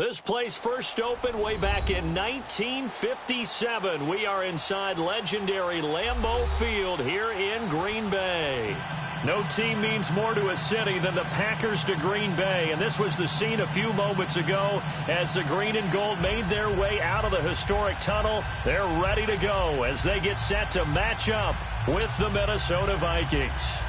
This place first opened way back in 1957. We are inside legendary Lambeau Field here in Green Bay. No team means more to a city than the Packers to Green Bay, and this was the scene a few moments ago as the green and gold made their way out of the historic tunnel. They're ready to go as they get set to match up with the Minnesota Vikings.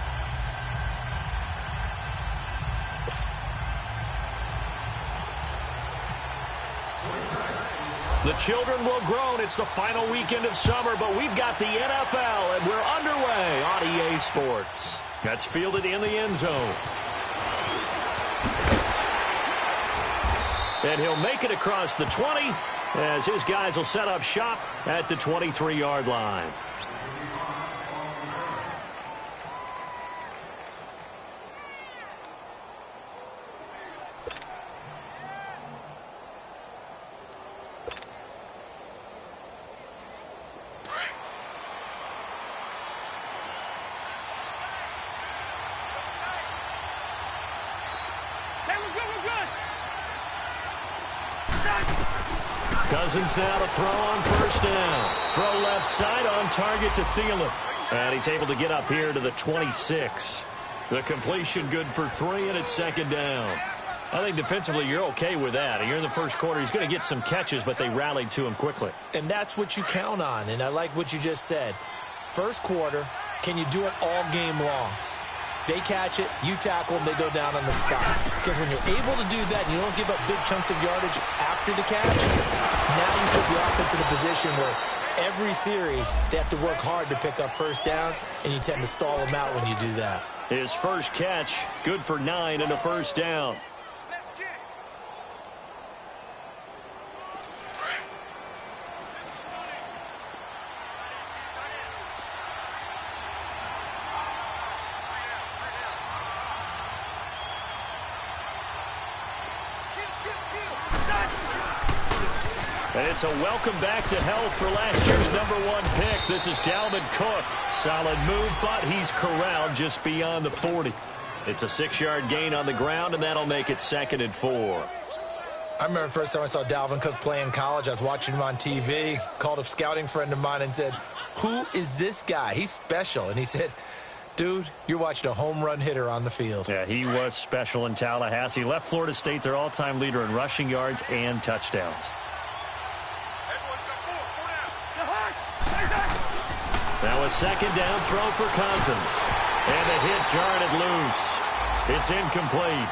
The children will groan. It's the final weekend of summer, but we've got the NFL, and we're underway on EA Sports. That's fielded in the end zone. And he'll make it across the 20 as his guys will set up shop at the 23-yard line. Cousins now to throw on first down. Throw left side on target to Thielen. And he's able to get up here to the 26. The completion good for 3, and it's second down. I think defensively you're okay with that. Here in the first quarter, he's going to get some catches, but they rallied to him quickly. And that's what you count on, and I like what you just said. First quarter, can you do it all game long? They catch it, you tackle them, they go down on the spot. Because when you're able to do that and you don't give up big chunks of yardage after the catch, now you put the offense in a position where every series they have to work hard to pick up first downs, and you tend to stall them out when you do that. His first catch, good for 9 and a first down. And it's a welcome back to health for last year's #1 pick. This is Dalvin Cook. Solid move, but he's corralled just beyond the 40. It's a 6-yard gain on the ground, and that'll make it 2nd and 4. I remember the first time I saw Dalvin Cook play in college. I was watching him on TV, called a scouting friend of mine and said, "Who is this guy? He's special." And he said, "Dude, you're watching a home run hitter on the field." Yeah, he was special in Tallahassee. Left Florida State their all-time leader in rushing yards and touchdowns. Now a second down throw for Cousins. And the hit jarred it loose. It's incomplete.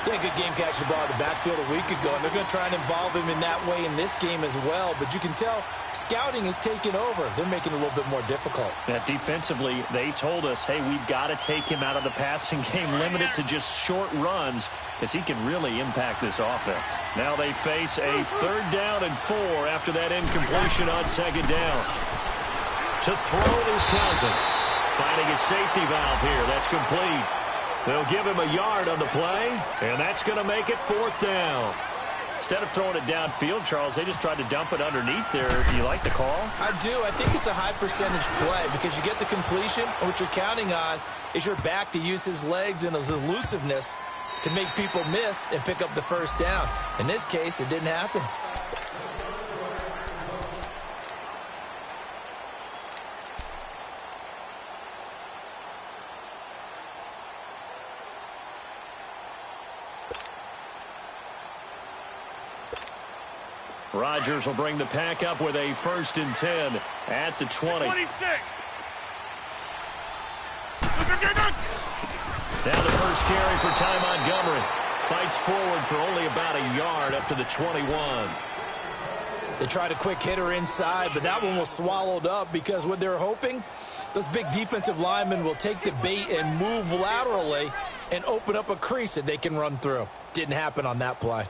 Yeah, good game catching the ball in the backfield a week ago, and they're going to try and involve him in that way in this game as well. But you can tell scouting is taking over. They're making it a little bit more difficult. Yeah, defensively, they told us, hey, we've got to take him out of the passing game, limit it to just short runs, because he can really impact this offense. Now they face a 3rd down and 4 after that incompletion on second down. To throw is Cousins. Finding a safety valve here. That's complete. They'll give him a yard on the play, and that's going to make it 4th down. Instead of throwing it downfield, Charles, they just tried to dump it underneath there. Do you like the call? I do. I think it's a high percentage play because you get the completion, and what you're counting on is your back to use his legs and his elusiveness to make people miss and pick up the first down. In this case, it didn't happen. Rodgers will bring the pack up with a 1st and 10 at the 20. 26. Now the first carry for Ty Montgomery. Fights forward for only about a yard up to the 21. They tried a quick hitter inside, but that one was swallowed up because what they're hoping, those big defensive linemen will take the bait and move laterally and open up a crease that they can run through. Didn't happen on that play.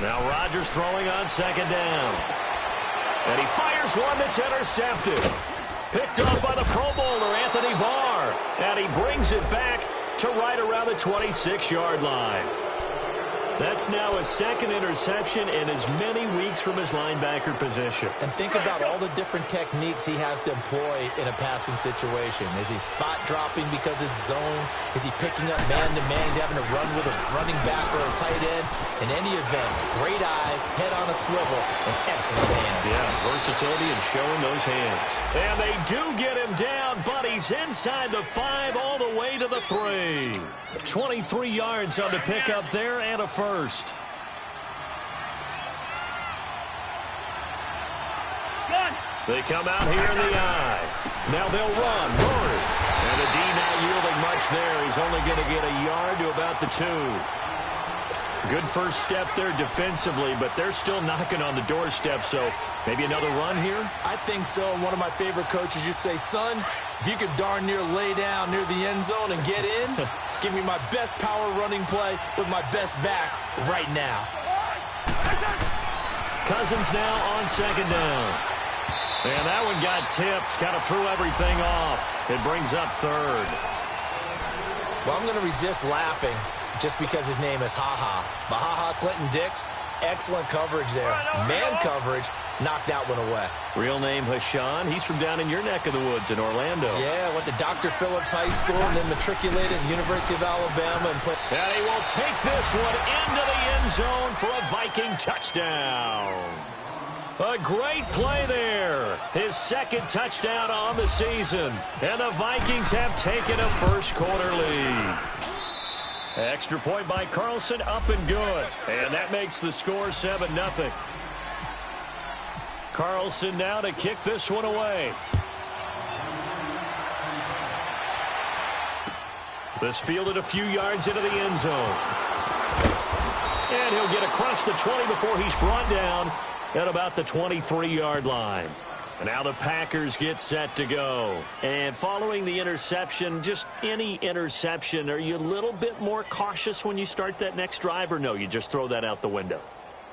Now Rodgers throwing on second down. And he fires one that's intercepted. Picked off by the Pro Bowler, Anthony Barr. And he brings it back to right around the 26-yard line. That's now his second interception in as many weeks from his linebacker position. And think about all the different techniques he has to employ in a passing situation. Is he spot dropping because it's zone? Is he picking up man-to-man? Is he having to run with a running back or a tight end? In any event, great eyes, head on a swivel, and excellent hands. Yeah, versatility and showing those hands. And they do get him down, but he's inside the 5 all the way to the 3. 23 yards on the pickup there and a first. They come out here in the eye. Now they'll run. Murray. And the D not yielding much there. He's only going to get a yard to about the 2. Good first step there defensively, but they're still knocking on the doorstep, so maybe another run here? I think so. And one of my favorite coaches used to say, son, if you could darn near lay down near the end zone and get in, give me my best power running play with my best back right now. Cousins now on second down. And that one got tipped, kind of threw everything off. It brings up third. Well, I'm going to resist laughing just because his name is Ha-Ha. But Ha-Ha Clinton Dix, excellent coverage there. Man coverage knocked that one away. Real name Hashan. He's from down in your neck of the woods in Orlando. Yeah, went to Dr. Phillips High School and then matriculated at the University of Alabama. And he will take this one into the end zone for a Viking touchdown. A great play there. His second touchdown on the season. And the Vikings have taken a first-quarter lead. Extra point by Carlson, up and good. And that makes the score 7-0. Carlson now to kick this one away. This fielded a few yards into the end zone. And he'll get across the 20 before he's brought down at about the 23-yard line. And now the Packers get set to go. And following the interception, just any interception, are you a little bit more cautious when you start that next drive, or no, you just throw that out the window?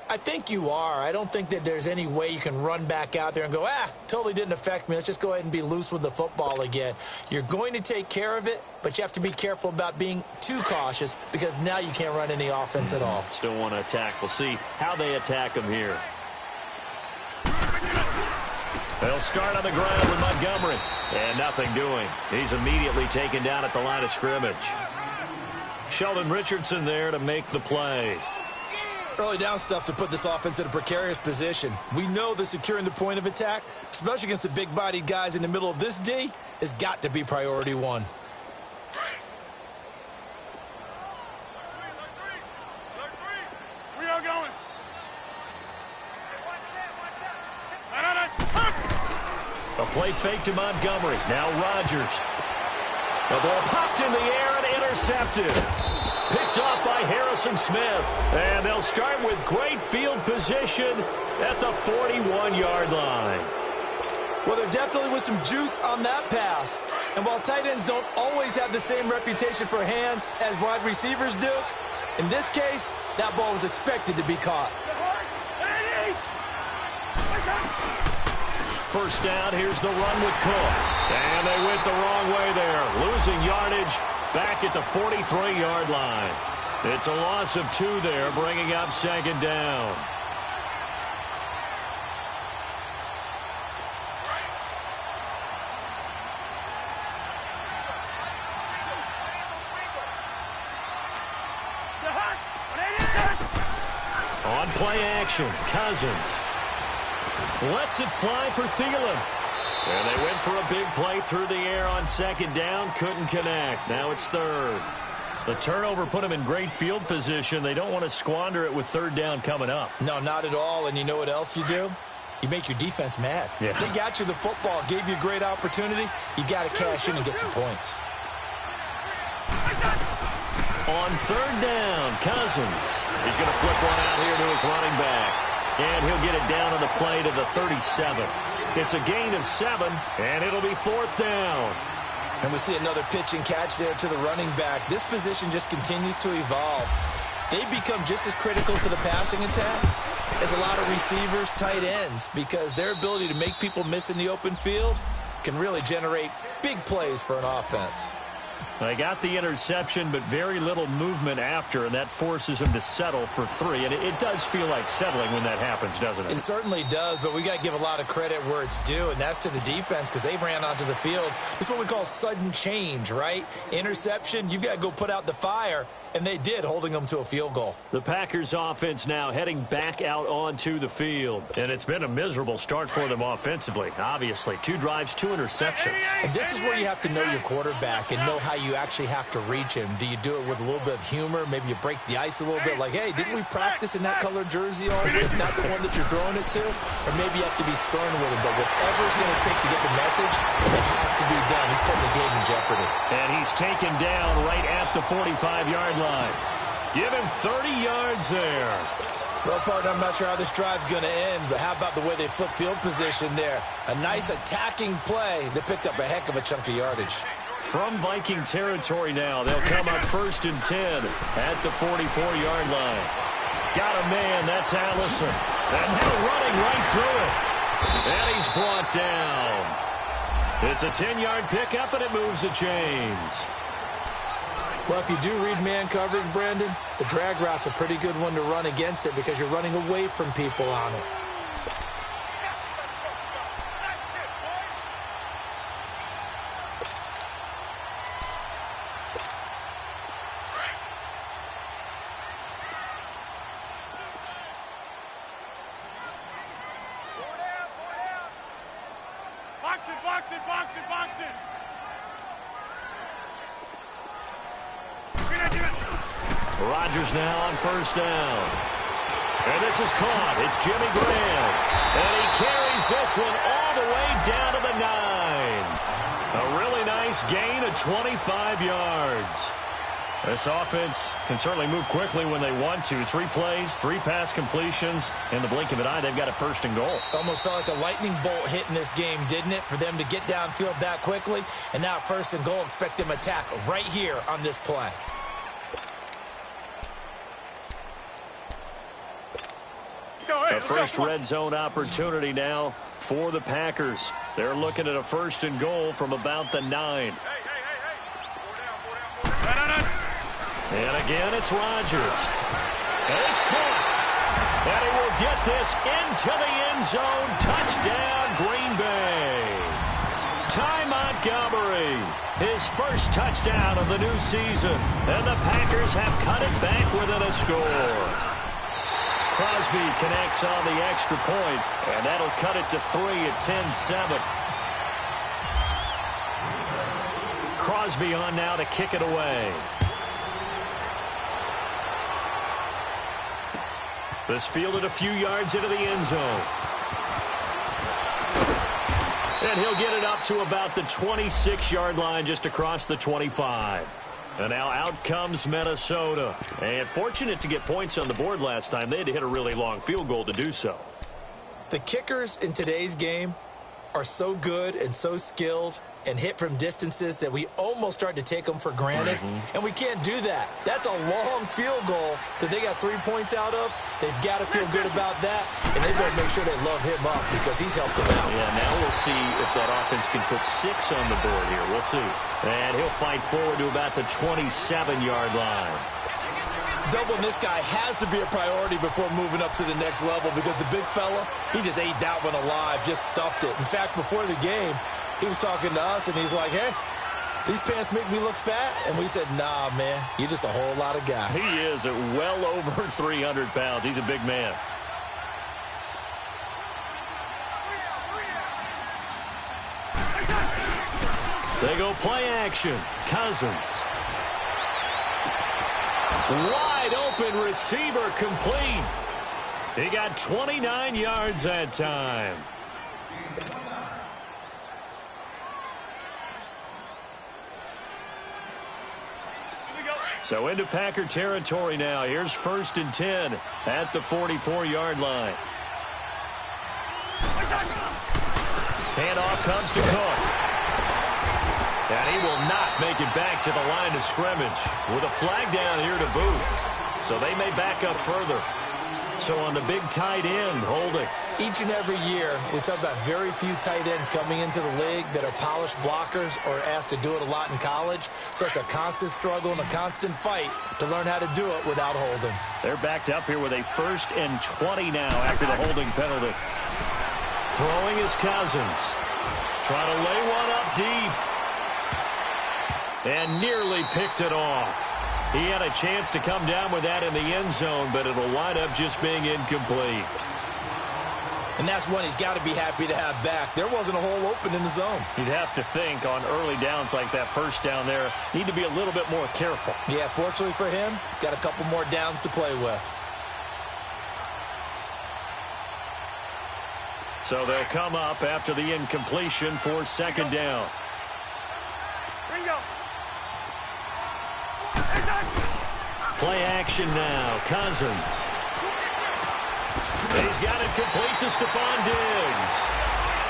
I think you are. I don't think that there's any way you can run back out there and go, totally didn't affect me. Let's just go ahead and be loose with the football again. You're going to take care of it, but you have to be careful about being too cautious because now you can't run any offense at all. Still want to attack. We'll see how they attack him here. They'll start on the ground with Montgomery. And nothing doing. He's immediately taken down at the line of scrimmage. Sheldon Richardson there to make the play. Early down stuff to put this offense in a precarious position. We know that securing the point of attack, especially against the big-bodied guys in the middle of this D, has got to be priority one. We are going. A play fake to Montgomery. Now Rodgers. The ball popped in the air and intercepted. Picked off by Harrison Smith. And they'll start with great field position at the 41-yard line. Well, there definitely was some juice on that pass. And while tight ends don't always have the same reputation for hands as wide receivers do, in this case, that ball was expected to be caught. First down, here's the run with Cook. And they went the wrong way there. Losing yardage back at the 43-yard line. It's a loss of 2 there, bringing up second down. On play action, Cousins lets it fly for Thielen. And they went for a big play through the air on second down. Couldn't connect. Now it's third. The turnover put them in great field position. They don't want to squander it with third down coming up. No, not at all. And you know what else you do? You make your defense mad. Yeah. They got you the football, gave you a great opportunity. You got to cash in and get some points. On third down, Cousins. He's going to flip one out here to his running back. And he'll get it down on the play to the 37. It's a gain of 7, and it'll be fourth down. And we see another pitch and catch there to the running back. This position just continues to evolve. They've become just as critical to the passing attack as a lot of receivers, tight ends, because their ability to make people miss in the open field can really generate big plays for an offense. They got the interception, but very little movement after, and that forces them to settle for 3. And it does feel like settling when that happens, doesn't it? It certainly does, but we got to give a lot of credit where it's due, and that's to the defense because they ran onto the field. It's what we call sudden change, right? Interception, you've got to go put out the fire, and they did, holding them to a field goal. The Packers offense now heading back out onto the field, and it's been a miserable start for them offensively. Obviously, 2 drives, 2 interceptions. And this is where you have to know your quarterback and know how you actually have to reach him. Do you do it with a little bit of humor? Maybe you break the ice a little bit, like, hey, didn't we practice in that color jersey all week, not the one that you're throwing it to? Or maybe you have to be stern with him, but whatever it's going to take to get the message, it has to be done. He's putting the game in jeopardy. And he's taken down right at the 45-yard line. Give him 30 yards there. Well, partner, I'm not sure how this drive's going to end, but how about the way they flip field position there? A nice attacking play that picked up a heck of a chunk of yardage. From Viking territory now, they'll come up 1st and 10 at the 44-yard line. Got a man, that's Allison. And they're running right through it. And he's brought down. It's a 10-yard pickup, and it moves the chains. Well, if you do read man coverage, Brandon, the drag route's a pretty good one to run against it because you're running away from people on it. Rodgers now on 1st down. And this is caught. It's Jimmy Graham. And he carries this one all the way down to the 9. A really nice gain of 25 yards. This offense can certainly move quickly when they want to. 3 plays, 3 pass completions. In the blink of an eye, they've got a 1st and goal. Almost felt like a lightning bolt hit in this game, didn't it? For them to get downfield that quickly. And now 1st and goal, expect them to attack right here on this play. A first red zone opportunity now for the Packers. They're looking at a 1st and goal from about the 9. And again, it's Rodgers. And it's caught. And he will get this into the end zone. Touchdown, Green Bay. Ty Montgomery, his first touchdown of the new season. And the Packers have cut it back within a score. Crosby connects on the extra point, and that'll cut it to 3 at 10-7. Crosby on now to kick it away. This fielded a few yards into the end zone. And he'll get it up to about the 26-yard line, just across the 25. And now out comes Minnesota. And fortunate to get points on the board last time. They had to hit a really long field goal to do so. The kickers in today's game are so good and so skilled and hit from distances that we almost start to take them for granted. And we can't do that. That's a long field goal that they got 3 points out of. They've got to feel good about that, and they better make sure they love him up because he's helped them out. Yeah, now we'll see if that offense can put 6 on the board here. We'll see. And he'll fight forward to about the 27-yard line. Doubling this guy has to be a priority before moving up to the next level because the big fella, he just ate that one alive, just stuffed it. In fact, before the game, he was talking to us, and he's like, hey, these pants make me look fat. And we said, nah, man, you're just a whole lot of guy. He is at well over 300 pounds. He's a big man. They go play action. Cousins. Wide open receiver complete. He got 29 yards that time. So into Packer territory now. Here's 1st and 10 at the 44-yard line. Handoff comes to Cook. And he will not make it back to the line of scrimmage with a flag down here to boot. So they may back up further. So on the big tight end, holding. Each and every year, we talk about very few tight ends coming into the league that are polished blockers or asked to do it a lot in college. So it's a constant struggle and a constant fight to learn how to do it without holding. They're backed up here with a 1st and 20 now after the holding penalty. Throwing is Cousins. Trying to lay one up deep. And nearly picked it off. He had a chance to come down with that in the end zone, but it'll wind up just being incomplete. And that's one he's got to be happy to have back. There wasn't a hole open in the zone. You'd have to think on early downs like that first down there, need to be a little bit more careful. Yeah, fortunately for him, got a couple more downs to play with. So they'll come up after the incompletion for 2nd down. Play action now. Cousins. He's got it complete to Stephon Diggs.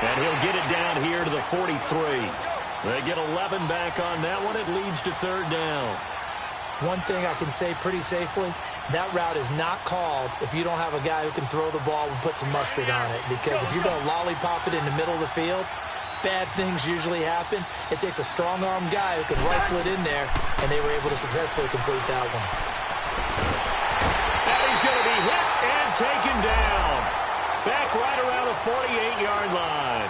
And he'll get it down here to the 43. They get 11 back on that one. It leads to 3rd down. One thing I can say pretty safely, that route is not called if you don't have a guy who can throw the ball and put some mustard on it. Because if you're going to lollipop it in the middle of the field, bad things usually happen. It takes a strong-arm guy who can rifle it in there, and they were able to successfully complete that one. And he's going to be hit and taken down. Back right around the 48-yard line.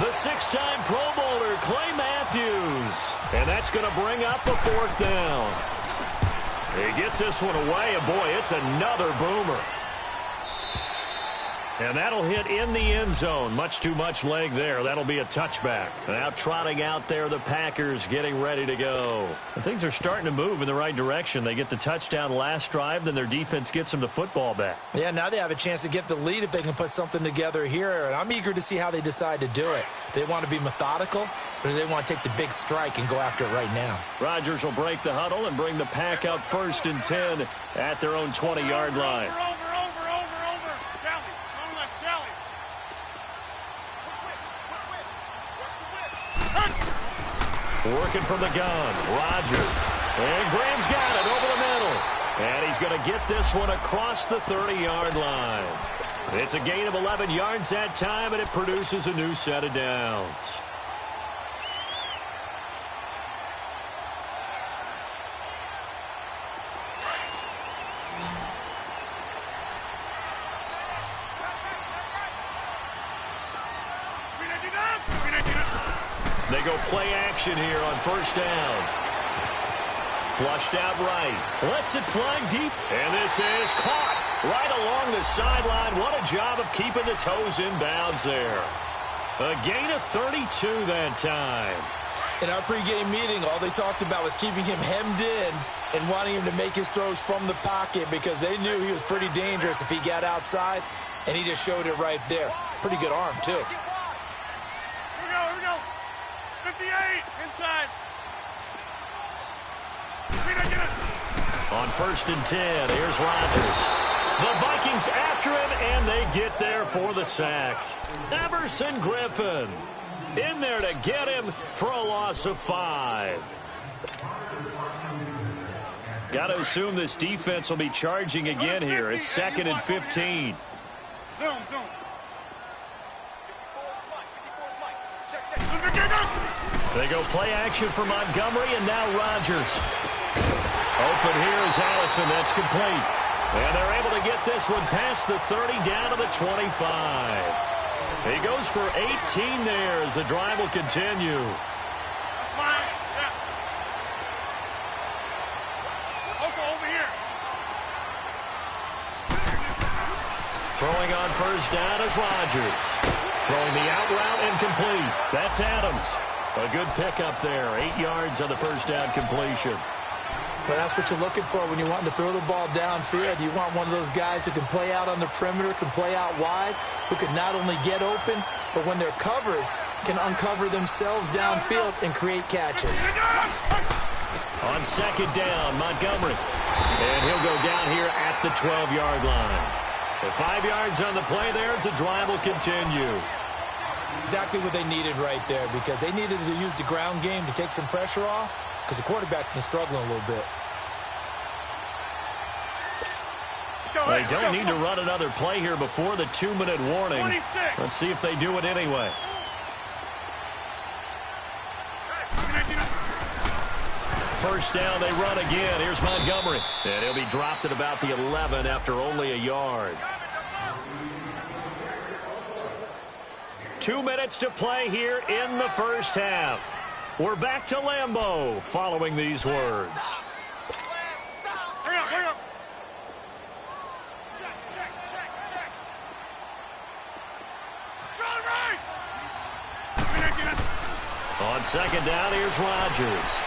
The 6-time Pro Bowler, Clay Matthews. And that's going to bring up a 4th down. He gets this one away, and boy, it's another boomer. And that'll hit in the end zone. Much too much leg there. That'll be a touchback. Now trotting out there, the Packers getting ready to go. And things are starting to move in the right direction. They get the touchdown last drive, then their defense gets them the football back. Yeah, now they have a chance to get the lead if they can put something together here. And I'm eager to see how they decide to do it. Do they want to be methodical, or do they want to take the big strike and go after it right now? Rodgers will break the huddle and bring the pack up 1st and 10 at their own 20-yard line. Working from the gun, Rodgers. And Graham's got it over the middle. And he's going to get this one across the 30-yard line. It's a gain of 11 yards that time, and it produces a new set of downs. They go play action here on 1st down. Flushed out right. Lets it fly deep. And this is caught right along the sideline. What a job of keeping the toes in bounds there. A gain of 32 that time. In our pregame meeting, all they talked about was keeping him hemmed in and wanting him to make his throws from the pocket because they knew he was pretty dangerous if he got outside, and he just showed it right there. Pretty good arm, too. 58 inside. On 1st and 10, here's Rodgers. The Vikings after him, and they get there for the sack. Everson Griffin in there to get him for a loss of 5. Got to assume this defense will be charging again here. It's 2nd and 15. Zoom. They go play action for Montgomery, and now Rodgers. Open here is Allison. That's complete. And they're able to get this one past the 30 down to the 25. He goes for 18 there as the drive will continue. That's fine. Yeah. Over here. Throwing on 1st down is Rodgers. Throwing the out route and complete. That's Adams. A good pickup there. 8 yards on the 1st down completion. Well, that's what you're looking for when you're wanting to throw the ball downfield. You want one of those guys who can play out on the perimeter, can play out wide, who can not only get open, but when they're covered, can uncover themselves downfield and create catches. On 2nd down, Montgomery. And he'll go down here at the 12-yard line. The 5 yards on the play there as the drive will continue. Exactly what they needed right there, because they needed to use the ground game to take some pressure off, because the quarterback's been struggling a little bit. They don't need to run another play here before the 2-minute warning. 26. Let's see if they do it anyway. First down, they run again. Here's Montgomery. And he'll be dropped at about the 11 after only a yard. 2 minutes to play here in the first half. We're back to Lambeau following these words. Hurry up. On second down, here's Rodgers.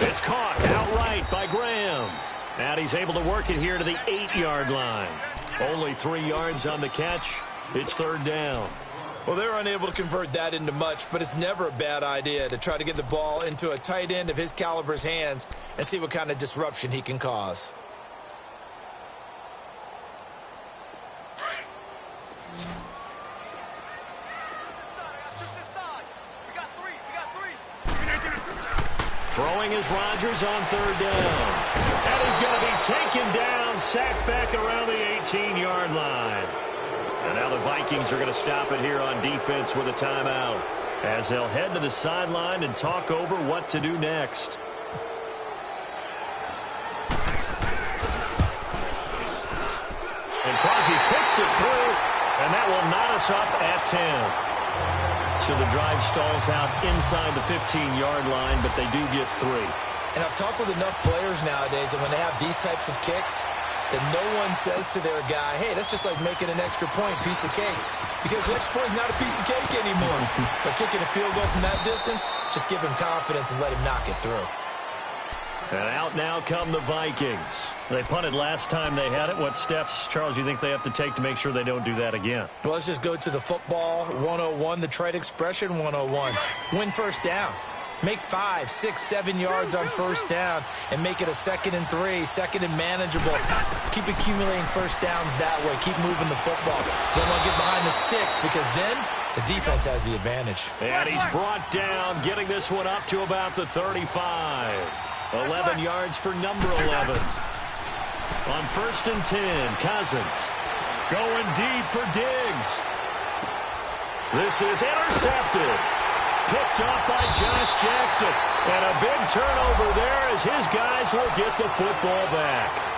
It's caught outright by Graham. And he's able to work it here to the 8-yard line. Only 3 yards on the catch. It's third down. Well, they're unable to convert that into much, but it's never a bad idea to try to get the ball into a tight end of his caliber's hands and see what kind of disruption he can cause. Throwing is Rodgers on third down. And he's going to be taken down, sacked back around the 18-yard line. And now the Vikings are going to stop it here on defense with a timeout, as they'll head to the sideline and talk over what to do next. And Crosby picks it through, and that will knot us up at 10. So the drive stalls out inside the 15-yard line, but they do get 3. And I've talked with enough players nowadays that when they have these types of kicks, that no one says to their guy, hey, that's just like making an extra point, piece of cake. Because the extra point is not a piece of cake anymore. But kicking a field goal from that distance, just give him confidence and let him knock it through. And out now come the Vikings. They punted last time they had it. What steps, Charles, you think they have to take to make sure they don't do that again? Well, let's just go to the football 101, the trite expression 101. Win first down. Make 5, 6, 7 yards on first down and make it a 2nd and 3, 2nd and manageable. Keep accumulating first downs that way. Keep moving the football. Don't want to get behind the sticks because then the defense has the advantage. And he's brought down, getting this one up to about the 35. 11 yards for number 11. On 1st and 10, Cousins going deep for Diggs. This is intercepted. Picked off by Josh Jackson. And a big turnover there as his guys will get the football back.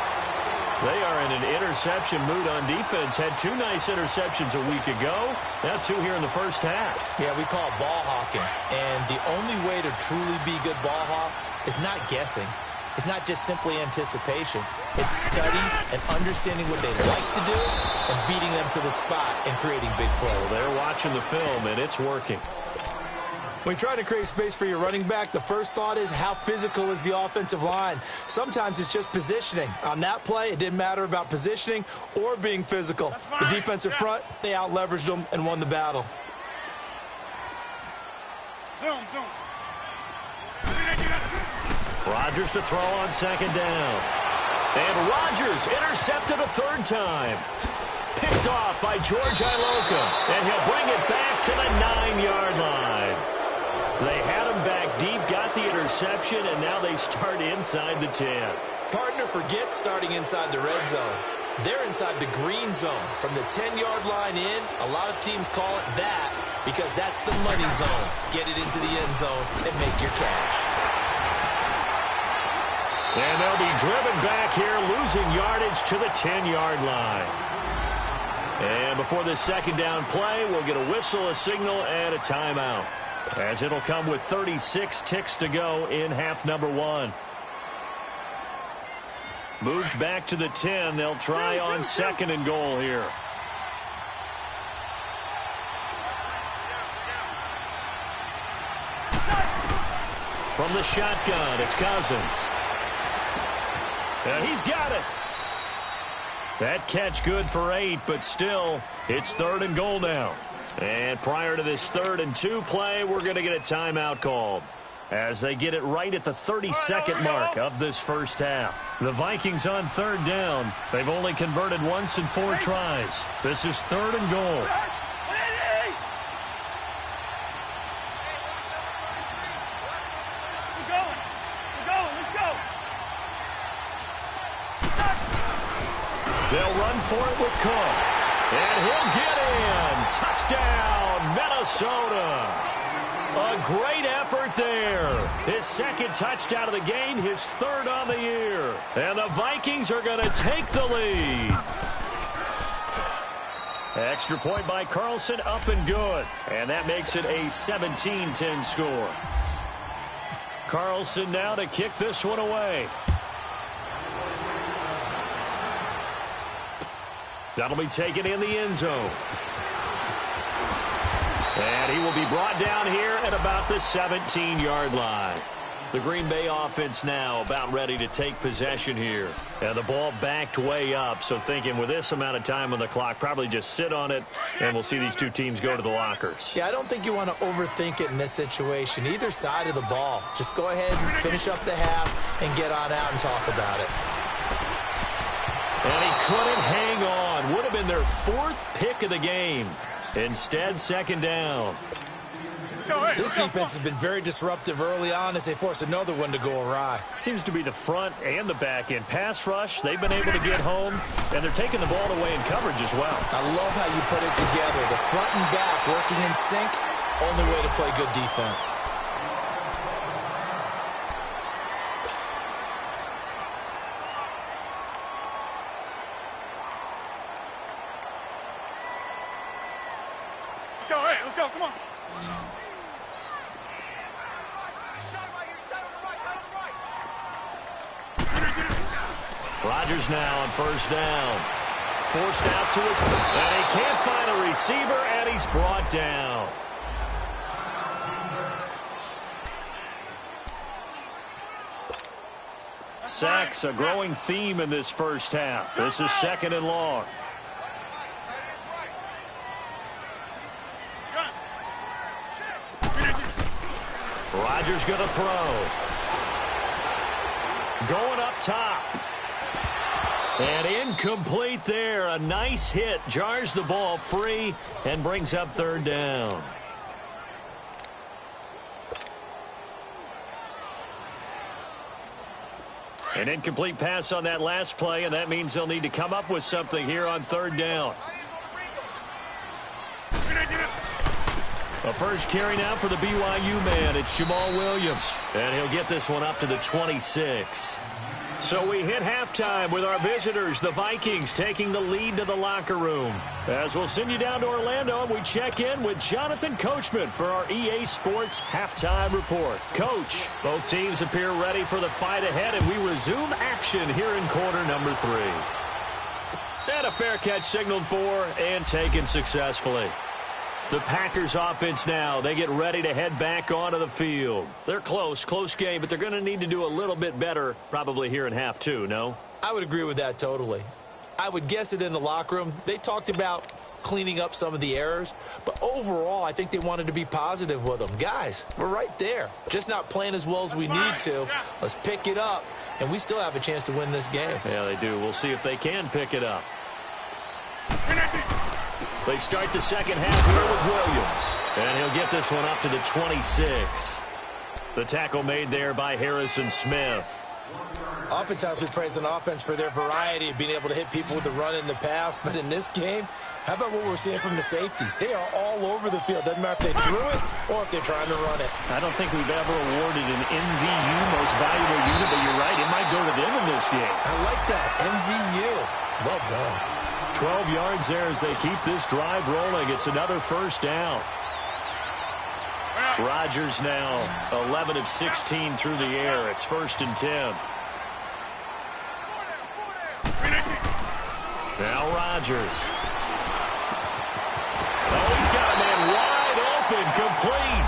They are in an interception mood on defense. Had 2 nice interceptions a week ago. Now 2 here in the first half. Yeah, we call it ball hawking. And the only way to truly be good ball hawks is not guessing. It's not just simply anticipation. It's study and understanding what they like to do and beating them to the spot and creating big plays. Well, they're watching the film, and it's working. When you try to create space for your running back, the first thought is how physical is the offensive line. Sometimes it's just positioning. On that play, it didn't matter about positioning or being physical. The defensive front, they out-leveraged them and won the battle. Zoom. Rodgers to throw on 2nd down. And Rodgers intercepted a 3rd time. Picked off by George Iloka. And he'll bring it back to the 9-yard line. They had him back deep, got the interception, and now they start inside the 10. Partner forgets starting inside the red zone. They're inside the green zone. From the 10-yard line in, a lot of teams call it that because that's the money zone. Get it into the end zone and make your cash. And they'll be driven back here, losing yardage to the 10-yard line. And before this 2nd down play, we'll get a whistle, a signal, and a timeout, as it'll come with 36 ticks to go in half number 1. Moved back to the 10. They'll try on 2nd and goal here. From the shotgun, it's Cousins. And he's got it. That catch good for 8, but still, it's 3rd and goal now. And prior to this 3rd and 2 play, we're going to get a timeout called as they get it right at the 32nd mark of this first half. The Vikings on 3rd down. They've only converted once in 4 tries. This is 3rd and goal. for it with Cook. And he'll get in. Touchdown, Minnesota. A great effort there. His second touchdown of the game, his third on the year. And the Vikings are going to take the lead. Extra point by Carlson, up and good. And that makes it a 17-10 score. Carlson now to kick this one away. That'll be taken in the end zone. And he will be brought down here at about the 17-yard line. The Green Bay offense now about ready to take possession here. And the ball backed way up, so thinking with this amount of time on the clock, probably just sit on it, and we'll see these two teams go to the lockers. Yeah, I don't think you want to overthink it in this situation. Either side of the ball. Just go ahead and finish up the half and get on out and talk about it. And he couldn't hang on. Would have been their fourth pick of the game. Instead, second down. This defense has been very disruptive early on as they force another one to go awry. Seems to be the front and the back end. Pass rush, they've been able to get home, and they're taking the ball away in coverage as well. I love how you put it together. The front and back working in sync, only way to play good defense. Let's go, come on. Rodgers now on first down. Forced out to his, and he can't find a receiver, and he's brought down. Sacks, a growing theme in this first half. This is second and long. Rodgers going to throw. Going up top. And incomplete there. A nice hit. Jars the ball free and brings up third down. An incomplete pass on that last play, and that means they'll need to come up with something here on third down. A first carry now for the BYU man. It's Jamal Williams. And he'll get this one up to the 26. So we hit halftime with our visitors, the Vikings, taking the lead to the locker room. As we'll send you down to Orlando, we check in with Jonathan Coachman for our EA Sports Halftime Report. Coach, both teams appear ready for the fight ahead, and we resume action here in quarter number 3. And a fair catch signaled for and taken successfully. The Packers offense now, they get ready to head back onto the field. They're close game, but they're going to need to do a little bit better probably here in half 2, no? I would agree with that totally. I would guess it in the locker room. They talked about cleaning up some of the errors, but overall I think they wanted to be positive with them. Guys, we're right there. Just not playing as well as we need to. Let's pick it up, and we still have a chance to win this game. Yeah, they do. We'll see if they can pick it up. They start the second half here with Williams. And he'll get this one up to the 26. The tackle made there by Harrison Smith. Oftentimes we praise an offense for their variety of being able to hit people with the run and the pass. But in this game, how about what we're seeing from the safeties? They are all over the field. Doesn't matter if they threw it or if they're trying to run it. I don't think we've ever awarded an MVU, most valuable unit, but you're right. It might go to them in this game. I like that. MVU. Well done. 12 yards there as they keep this drive rolling. It's another first down. Rodgers now 11 of 16 through the air. It's 1st and 10. Now Rodgers. Oh, he's got a man wide open, complete.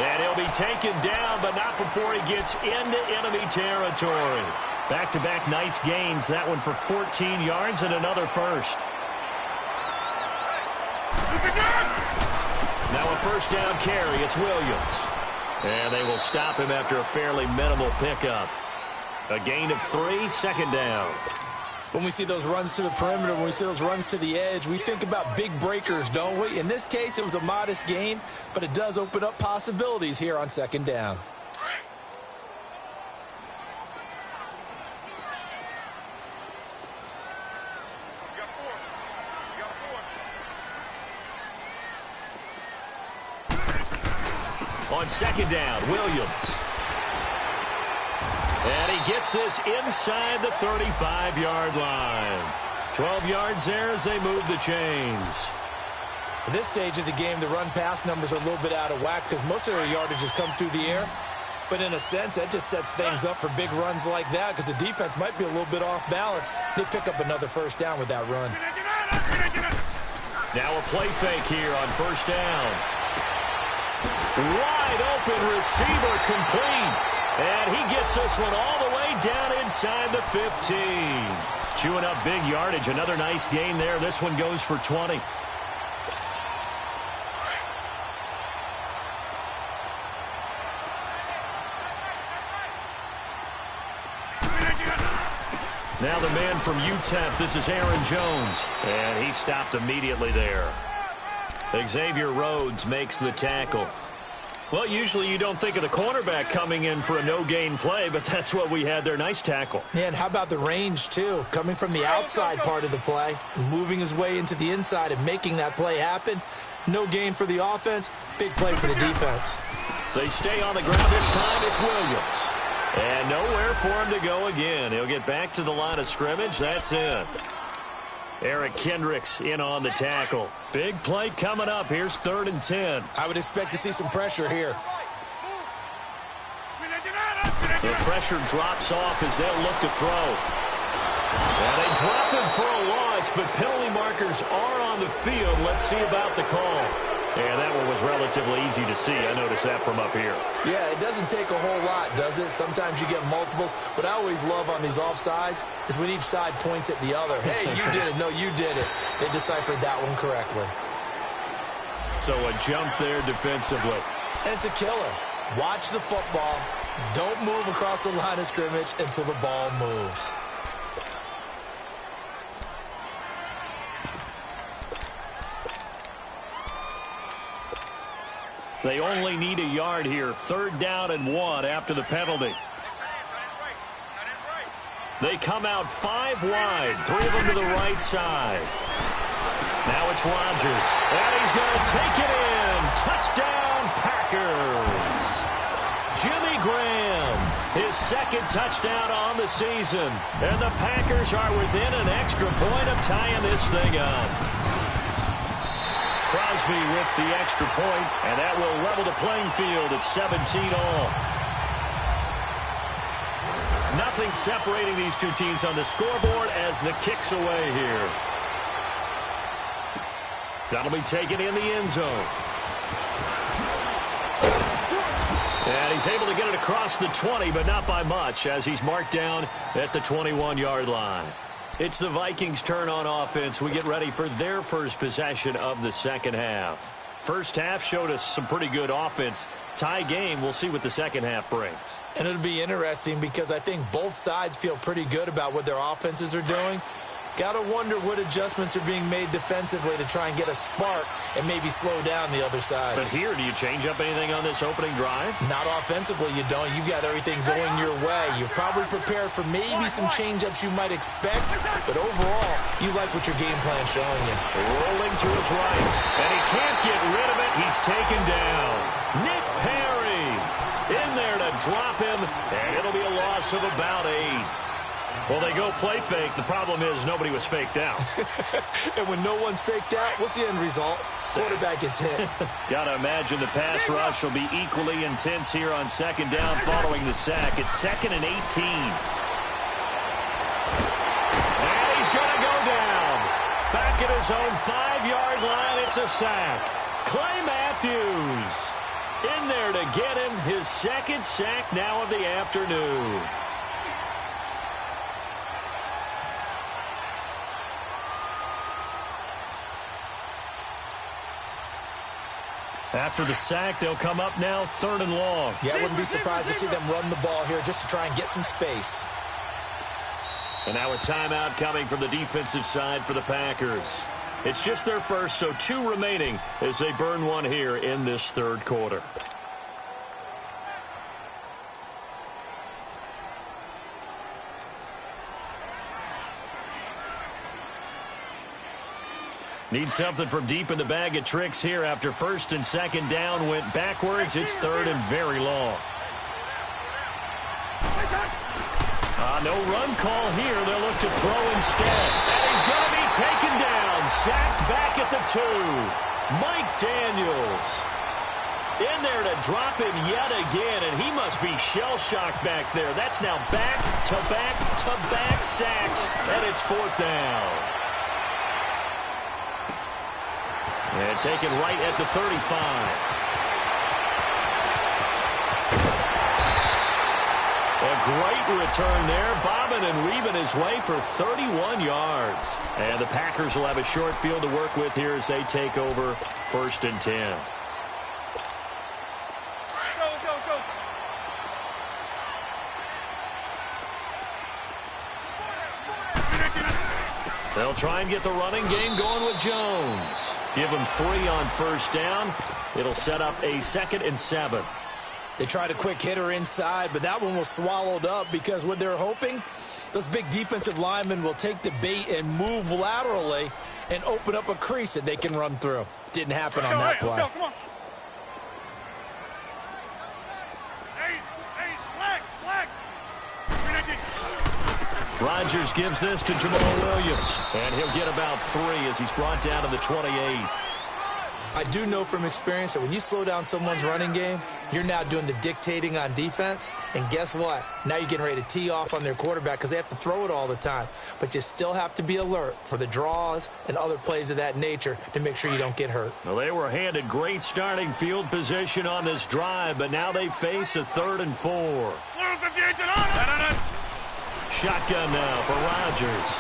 And he'll be taken down, but not before he gets into enemy territory. Back-to-back nice gains. That one for 14 yards and another first. Now a first down carry. It's Williams. And they will stop him after a fairly minimal pickup. A gain of 3, second down. When we see those runs to the perimeter, when we see those runs to the edge, we think about big breakers, don't we? In this case, it was a modest gain, but it does open up possibilities here on second down. On second down, Williams. And he gets this inside the 35-yard line. 12 yards there as they move the chains. At this stage of the game, the run-pass numbers are a little bit out of whack because most of their yardage has come through the air. But in a sense, that just sets things up for big runs like that because the defense might be a little bit off balance. They pick up another first down with that run. Now a play fake here on first down. Wide open receiver complete. And he gets this one all the way down inside the 15. Chewing up big yardage. Another nice gain there. This one goes for 20. Now the man from UTEP, this is Aaron Jones. And he stopped immediately there. Xavier Rhodes makes the tackle. Well, usually you don't think of the cornerback coming in for a no-gain play, but that's what we had there. Nice tackle. Yeah, and how about the range, too? Coming from the outside part of the play, moving his way into the inside and making that play happen. No gain for the offense, big play for the defense. They stay on the ground this time. It's Williams. And nowhere for him to go again. He'll get back to the line of scrimmage. That's it. Eric Kendricks in on the tackle. Big play coming up. Here's 3rd and 10. I would expect to see some pressure here. The pressure drops off as they'll look to throw. And they drop him for a loss, but penalty markers are on the field. Let's see about the call. And that one was relatively easy to see. I noticed that from up here. Yeah, it doesn't take a whole lot, does it? Sometimes you get multiples. What I always love on these offsides is when each side points at the other. Hey, you did it. No, you did it. They deciphered that one correctly. So a jump there defensively. And it's a killer. Watch the football. Don't move across the line of scrimmage until the ball moves. They only need a yard here. 3rd down and 1 after the penalty. They come out 5 wide. 3 of them to the right side. Now it's Rodgers. And he's going to take it in. Touchdown, Packers. Jimmy Graham, his 2nd touchdown on the season. And the Packers are within an extra point of tying this thing up. Crosby with the extra point, and that will level the playing field at 17 all. Nothing separating these two teams on the scoreboard as the kick's away here. That'll be taken in the end zone. And he's able to get it across the 20, but not by much, as he's marked down at the 21-yard line. It's the Vikings' turn on offense. We get ready for their first possession of the second half. First half showed us some pretty good offense. Tie game, we'll see what the second half brings. And it'll be interesting because I think both sides feel pretty good about what their offenses are doing. Got to wonder what adjustments are being made defensively to try and get a spark and maybe slow down the other side. But here, do you change up anything on this opening drive? Not offensively, you don't. You've got everything going your way. You've probably prepared for maybe some change-ups you might expect, but overall, you like what your game plan's showing you. Rolling to his right, and he can't get rid of it. He's taken down. Nick Perry in there to drop him, and it'll be a loss of about 8. Well, they go play fake. The problem is nobody was faked out. And when no one's faked out, what's the end result? Quarterback gets hit. Got to imagine the pass rush will be equally intense here on second down following the sack. It's 2nd and 18. And he's going to go down. Back at his own 5-yard line, it's a sack. Clay Matthews in there to get him his 2nd sack now of the afternoon. After the sack, they'll come up now 3rd and long. Yeah, I wouldn't be surprised to see them run the ball here just to try and get some space. And now a timeout coming from the defensive side for the Packers. It's just their first, so 2 remaining as they burn one here in this 3rd quarter. Need something from deep in the bag of tricks here after first and second down went backwards. It's third and very long. No run call here. They'll look to throw instead. And he's going to be taken down. Sacked back at the 2. Mike Daniels in there to drop him yet again, and he must be shell-shocked back there. That's now back-to-back-to-back sacks, and it's fourth down. And taken right at the 35. A great return there, bobbing and weaving his way for 31 yards. And the Packers will have a short field to work with here as they take over first and 10. They'll try and get the running game going with Jones. Give him 3 on first down. It'll set up a 2nd and 7. They tried a quick hitter inside, but that one was swallowed up because what they're hoping, those big defensive linemen will take the bait and move laterally and open up a crease that they can run through. Didn't happen on that play. Let's go, come on. Rodgers gives this to Jamal Williams, and he'll get about 3 as he's brought down to the 28. I do know from experience that when you slow down someone's running game, you're now doing the dictating on defense. And guess what? Now you're getting ready to tee off on their quarterback because they have to throw it all the time. But you still have to be alert for the draws and other plays of that nature to make sure you don't get hurt. Well, they were handed great starting field position on this drive, but now they face a 3rd and 4. Shotgun now for Rodgers.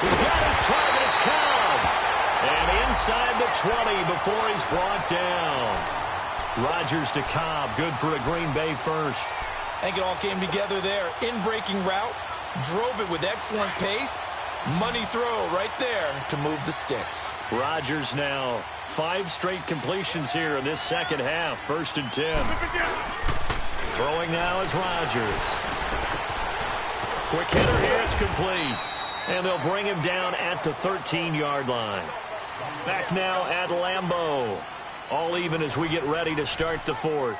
He's got his target. It's Cobb. And inside the 20 before he's brought down. Rodgers to Cobb. Good for a Green Bay first. I think it all came together there. In-breaking route. Drove it with excellent pace. Money throw right there to move the sticks. Rodgers now 5 straight completions here in this second half. 1st and 10. Throwing now is Rodgers. Quick hitter here. It's complete. And they'll bring him down at the 13-yard line. Back now at Lambeau. All even as we get ready to start the 4th.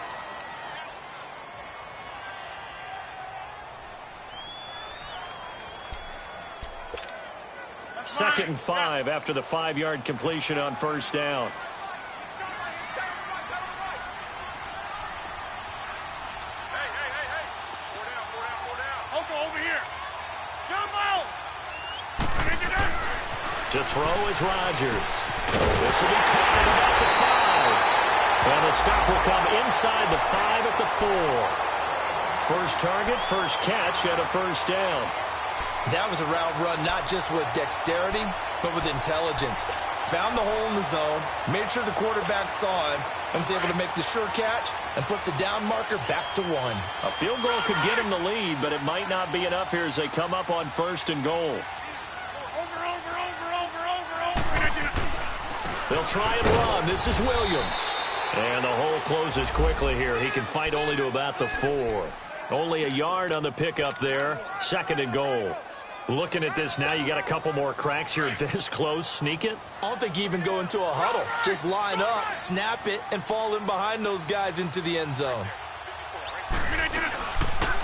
Second and 5 after the 5-yard completion on first down. To throw is Rodgers. This will be caught at about the 5. And the stop will come inside the 5 at the 4. First target, first catch, and a first down. That was a route run not just with dexterity, but with intelligence. Found the hole in the zone, made sure the quarterback saw him, and was able to make the sure catch and flip the down marker back to 1. A field goal could get him the lead, but it might not be enough here as they come up on 1st and goal. They'll try and run. This is Williams. And the hole closes quickly here. He can fight only to about the 4. Only a yard on the pickup there. 2nd and goal. Looking at this now, you got a couple more cracks here this close. Sneak it? I don't think you even go into a huddle. Just line up, snap it, and fall in behind those guys into the end zone.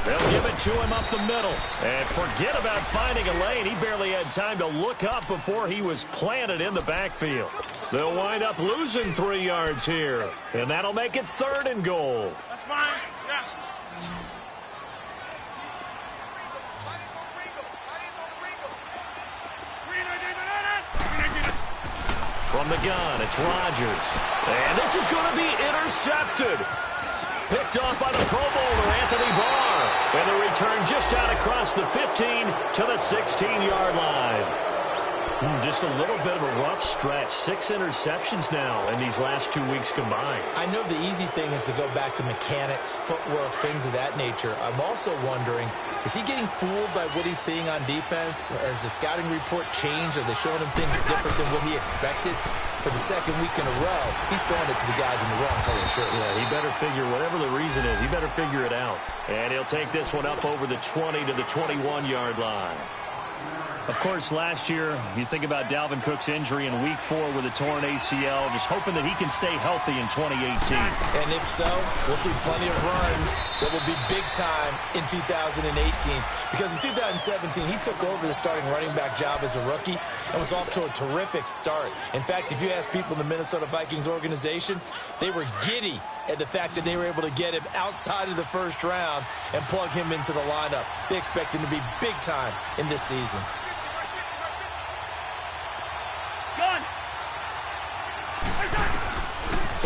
They'll give it to him up the middle. And forget about finding a lane. He barely had time to look up before he was planted in the backfield. They'll wind up losing 3 yards here. And that'll make it 3rd and goal. That's fine. Yeah. From the gun, it's Rodgers. And this is going to be intercepted. Picked off by the Pro Bowler, Anthony Barr. And the return just out across the 15 to the 16-yard line. Just a little bit of a rough stretch. 6 interceptions now in these last 2 weeks combined. I know the easy thing is to go back to mechanics, footwork, things of that nature. I'm also wondering, is he getting fooled by what he's seeing on defense? Has the scouting report changed? Are they showing him things different than what he expected? For the 2nd week in a row, he's throwing it to the guys in the wrong color shirts. Yeah, he better figure, whatever the reason is, he better figure it out. And he'll take this one up over the 20 to the 21-yard line. Of course, last year, you think about Dalvin Cook's injury in Week 4 with a torn ACL, just hoping that he can stay healthy in 2018. And if so, we'll see plenty of runs that will be big time in 2018. Because in 2017, he took over the starting running back job as a rookie and was off to a terrific start. In fact, if you ask people in the Minnesota Vikings organization, they were giddy at the fact that they were able to get him outside of the first round and plug him into the lineup. They expect him to be big time in this season.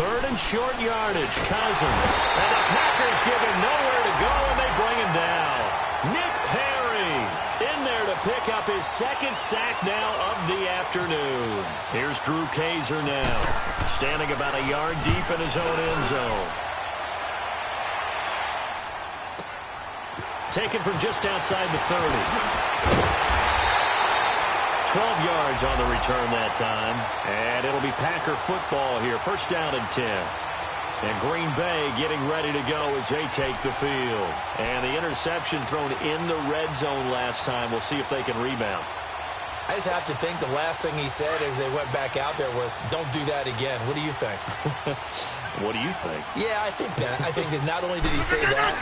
Third and short yardage, Cousins. And the Packers give him nowhere to go, and they bring him down. Nick Perry in there to pick up his second sack now of the afternoon. Here's Drew Kaiser now, standing about a yard deep in his own end zone. Taken from just outside the 30. 12 yards on the return that time. And it'll be Packer football here. First down and 10. And Green Bay getting ready to go as they take the field. And the interception thrown in the red zone last time. We'll see if they can rebound. I just have to think the last thing he said as they went back out there was, don't do that again. What do you think? What do you think? Yeah, I think that. I think that not only did he say that,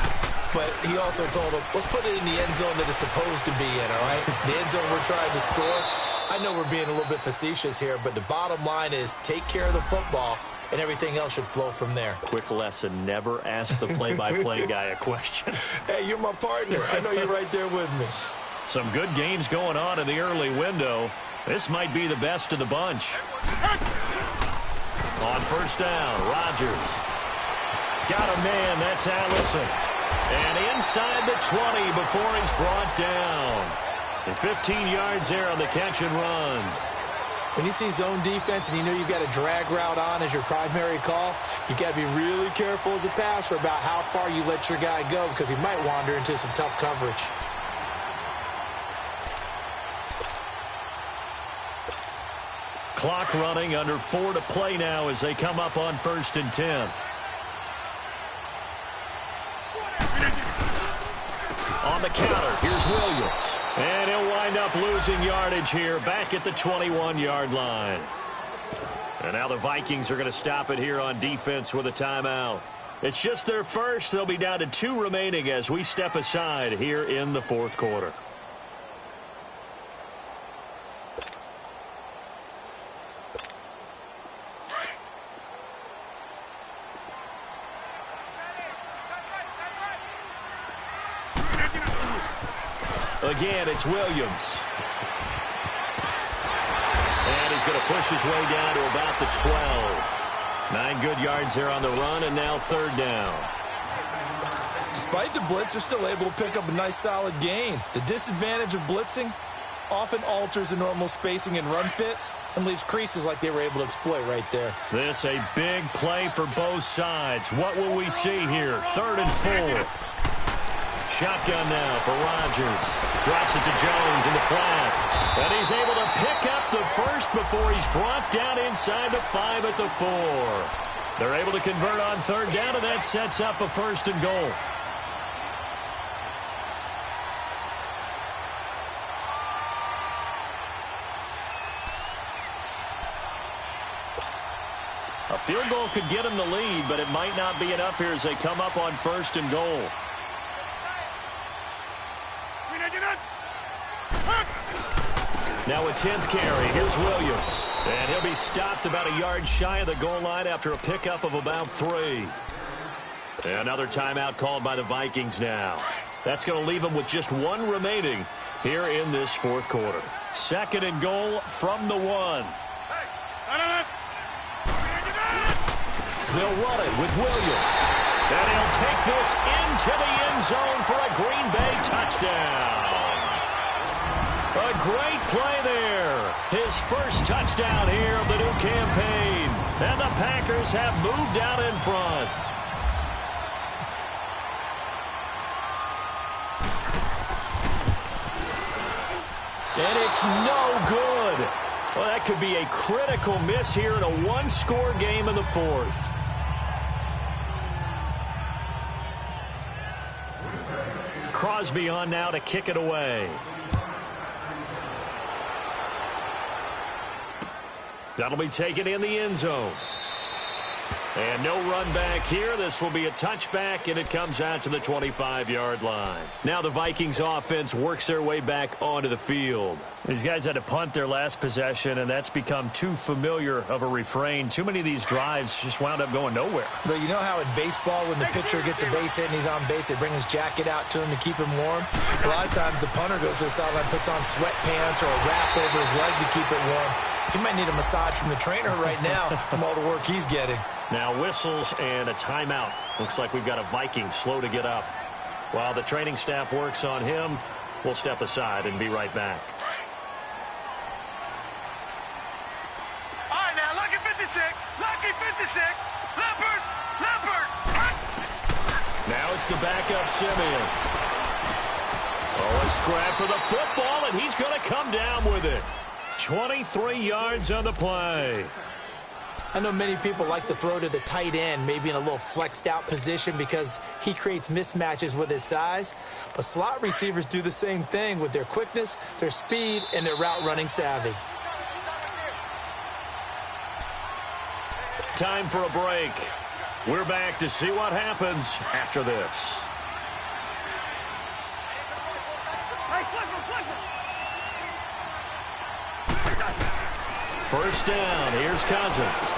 but he also told him, let's put it in the end zone that it's supposed to be in, all right? The end zone we're trying to score. I know we're being a little bit facetious here, but the bottom line is take care of the football, and everything else should flow from there. Quick lesson, never ask the play-by-play guy a question. Hey, you're my partner. I know you're right there with me. Some good games going on in the early window. This might be the best of the bunch. On first down, Rodgers. Got a man, that's Allison. And inside the 20 before he's brought down. And 15 yards there on the catch and run. When you see zone defense and you know you've got a drag route on as your primary call, you got to be really careful as a passer about how far you let your guy go because he might wander into some tough coverage. Clock running, under 4 to play now as they come up on first and 10. On the counter, here's Williams. And he'll wind up losing yardage here back at the 21-yard line. And now the Vikings are going to stop it here on defense with a timeout. It's just their first. They'll be down to 2 remaining as we step aside here in the fourth quarter. Again, it's Williams. And he's going to push his way down to about the 12. 9 good yards there on the run, and now third down. Despite the blitz, they're still able to pick up a nice solid gain. The disadvantage of blitzing often alters the normal spacing and run fits and leaves creases like they were able to exploit right there. This a big play for both sides. What will we see here? Third and 4. Shotgun now for Rodgers. Drops it to Jones in the flat. And he's able to pick up the first before he's brought down inside the 5 at the 4. They're able to convert on third down, and that sets up a first and goal. A field goal could get them the lead, but it might not be enough here as they come up on first and goal. Now a 10th carry. Here's Williams. And he'll be stopped about a yard shy of the goal line after a pickup of about 3. Another timeout called by the Vikings now. That's going to leave them with just 1 remaining here in this fourth quarter. Second and goal from the 1. They'll run it with Williams. And he'll take this into the end zone for a Green Bay touchdown. A great play there. His first touchdown here of the new campaign. And the Packers have moved out in front. And it's no good. Well, that could be a critical miss here in a 1-score game in the fourth. Crosby on now to kick it away. That'll be taken in the end zone. And no run back here. This will be a touchback, and it comes out to the 25-yard line. Now the Vikings offense works their way back onto the field. These guys had to punt their last possession, and that's become too familiar of a refrain. Too many of these drives just wound up going nowhere. But you know how in baseball, when the pitcher gets a base hit and he's on base, they bring his jacket out to him to keep him warm? A lot of times the punter goes to the sideline, puts on sweatpants or a wrap over his leg to keep it warm. He might need a massage from the trainer right now from all the work he's getting. Now whistles and a timeout. Looks like we've got a Viking slow to get up. While the training staff works on him, we'll step aside and be right back. All right, now, lucky 56. Lucky 56. Leopard. Leopard. Now it's the backup Simeon. Oh, a scrap for the football, and he's going to come down with it. 23 yards on the play. I know many people like to throw to the tight end, maybe in a little flexed out position because he creates mismatches with his size. But slot receivers do the same thing with their quickness, their speed, and their route running savvy. Time for a break. We're back to see what happens after this. Hey, Clifford. First down, here's Cousins.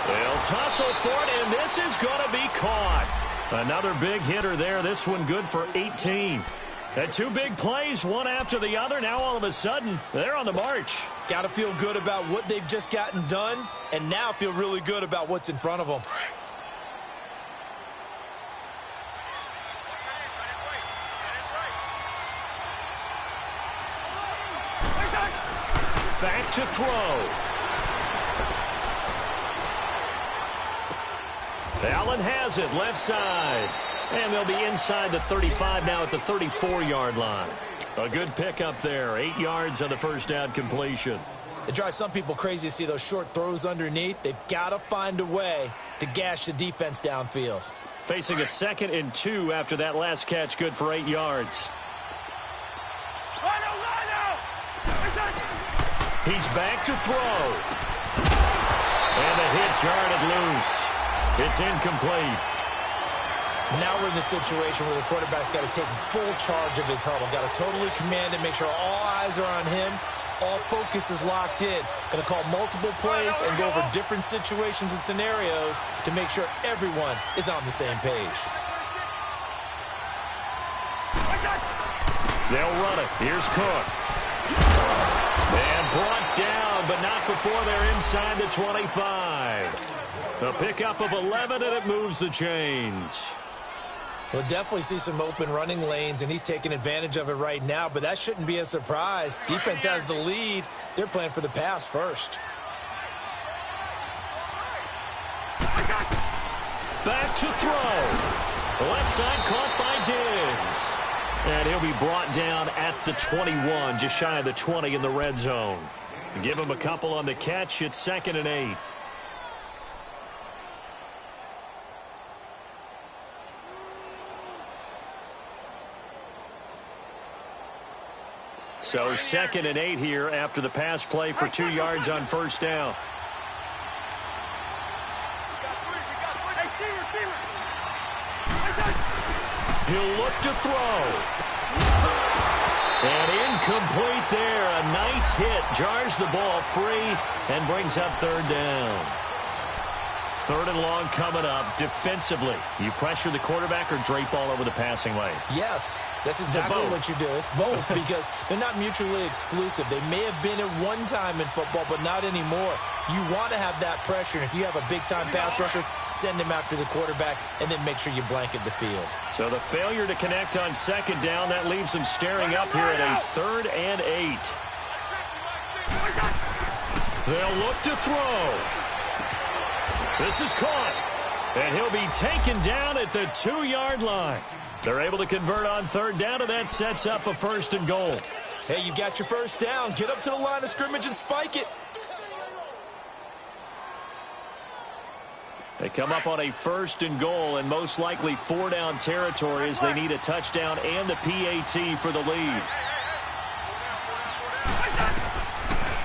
They'll tussle for it, and this is going to be caught. Another big hitter there, this one good for 18. Had two big plays, one after the other. Now all of a sudden, they're on the march. Got to feel good about what they've just gotten done, and now feel really good about what's in front of them. Back to throw. Allen has it, left side. And they'll be inside the 35 now at the 34-yard line. A good pickup there, 8 yards on the first down completion. It drives some people crazy to see those short throws underneath. They've got to find a way to gash the defense downfield. Facing a 2nd and 2 after that last catch, good for 8 yards. He's back to throw. And the hit jarred it loose. It's incomplete. Now we're in the situation where the quarterback's got to take full charge of his huddle. Got to totally command it, make sure all eyes are on him. All focus is locked in. Going to call multiple plays and go over different situations and scenarios to make sure everyone is on the same page. They'll run it. Here's Cook. And brought down, but not before they're inside the 25. A pickup of 11, and it moves the chains. We'll definitely see some open running lanes, and he's taking advantage of it right now, but that shouldn't be a surprise. Defense has the lead. They're playing for the pass first. Back to throw. Left side caught by Diggs. And he'll be brought down at the 21, just shy of the 20 in the red zone. Give him a couple on the catch. It's 2nd and 8. So 2nd and 8 here after the pass play for 2 yards on first down. He'll look to throw. And incomplete there. A nice hit. Jars the ball free and brings up 3rd down. 3rd and long coming up. Defensively, you pressure the quarterback or drape all over the passing lane? Yes, that's exactly what you do. It's both because they're not mutually exclusive. They may have been at one time in football, but not anymore. You want to have that pressure. And if you have a big-time pass rusher, send him after the quarterback and then make sure you blanket the field. So the failure to connect on 2nd down, that leaves them staring up here at a 3rd and 8. They'll look to throw. This is caught, and he'll be taken down at the 2-yard line. They're able to convert on 3rd down, and that sets up a 1st and goal. Hey, you got your first down. Get up to the line of scrimmage and spike it. They come up on a 1st and goal, and most likely 4-down territory as they need a touchdown and the PAT for the lead.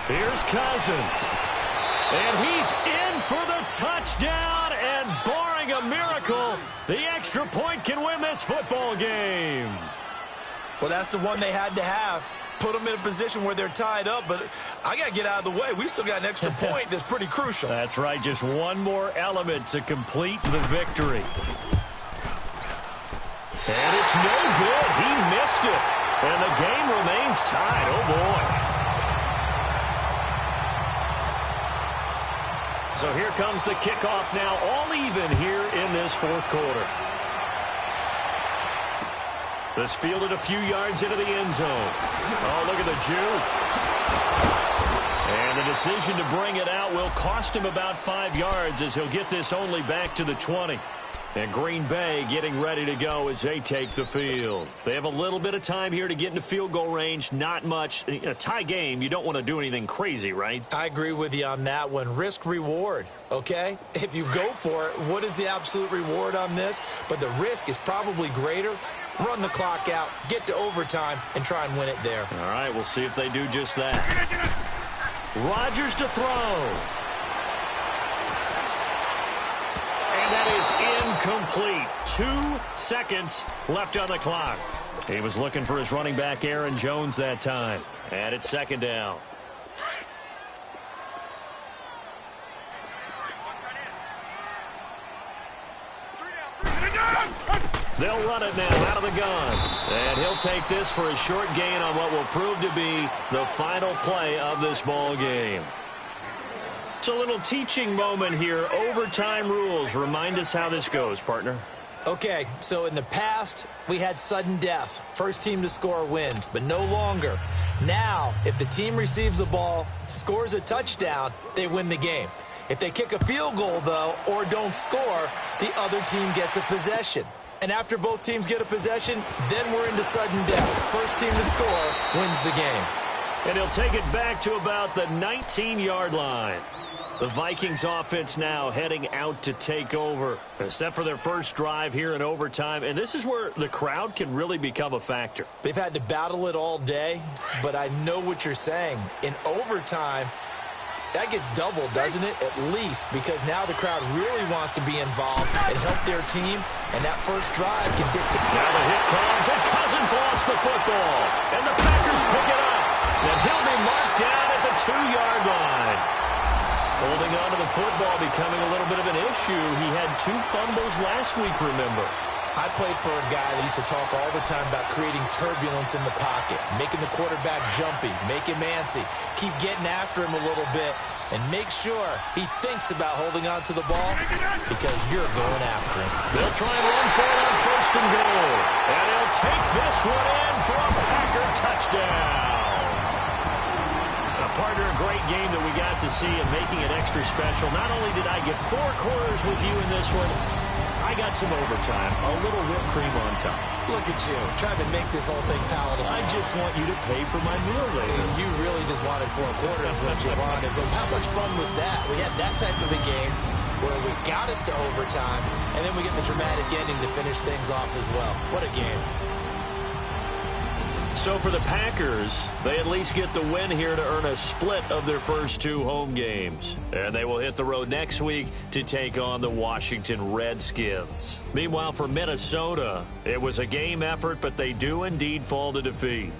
Here's Cousins. And he's in for the touchdown, and barring a miracle, the extra point can win this football game. Well, that's the one they had to have. Put them in a position where they're tied up, but I got to get out of the way. We still got an extra point that's pretty crucial. That's right, just one more element to complete the victory. And it's no good. He missed it. And the game remains tied. Oh, boy. So here comes the kickoff now, all even here in this fourth quarter. This fielded a few yards into the end zone. Oh, look at the juke. And the decision to bring it out will cost him about 5 yards as he'll get this only back to the 20. And Green Bay getting ready to go as they take the field. They have a little bit of time here to get into field goal range. Not much. In a tie game, you don't want to do anything crazy, right? I agree with you on that one. Risk-reward, okay? If you go for it, what is the absolute reward on this? But the risk is probably greater. Run the clock out, get to overtime, and try and win it there. All right, we'll see if they do just that. Rodgers to throw. And that is incomplete. 2 seconds left on the clock. He was looking for his running back, Aaron Jones, that time. And it's second down. They'll run it now out of the gun. And he'll take this for a short gain on what will prove to be the final play of this ball game. It's a little teaching moment here. Overtime rules. Remind us how this goes, partner. Okay, so in the past, we had sudden death. First team to score wins, but no longer. Now, if the team receives the ball, scores a touchdown, they win the game. If they kick a field goal, though, or don't score, the other team gets a possession. And after both teams get a possession, then we're into sudden death. First team to score wins the game. And he'll take it back to about the 19-yard line. The Vikings offense now heading out to take over. Set for their first drive here in overtime. And this is where the crowd can really become a factor. They've had to battle it all day, but I know what you're saying. In overtime, that gets doubled, doesn't it? At least, because now the crowd really wants to be involved and help their team, and that first drive can dictate. Now the hit comes, and Cousins lost the football. And the Packers pick it up. And he'll be marked down at the 2-yard line. Holding on to the football becoming a little bit of an issue. He had 2 fumbles last week, remember. I played for a guy that used to talk all the time about creating turbulence in the pocket, making the quarterback jumpy, make him antsy, keep getting after him a little bit, and make sure he thinks about holding on to the ball because you're going after him. They'll try and run for it on first and goal. And he'll take this one in for a Packer touchdown. Partner, a great game that we got to see and making it extra special. Not only did I get 4 quarters with you in this one, I got some overtime, a little whipped cream on top. Look at you, trying to make this whole thing palatable. I just want you to pay for my meal later. And you really just wanted 4 quarters what you wanted. But how much fun was that? We had that type of a game where we got us to overtime, and then we get the dramatic ending to finish things off as well. What a game. So for the Packers, they at least get the win here to earn a split of their first 2 home games. And they will hit the road next week to take on the Washington Redskins. Meanwhile, for Minnesota, it was a game effort, but they do indeed fall to defeat.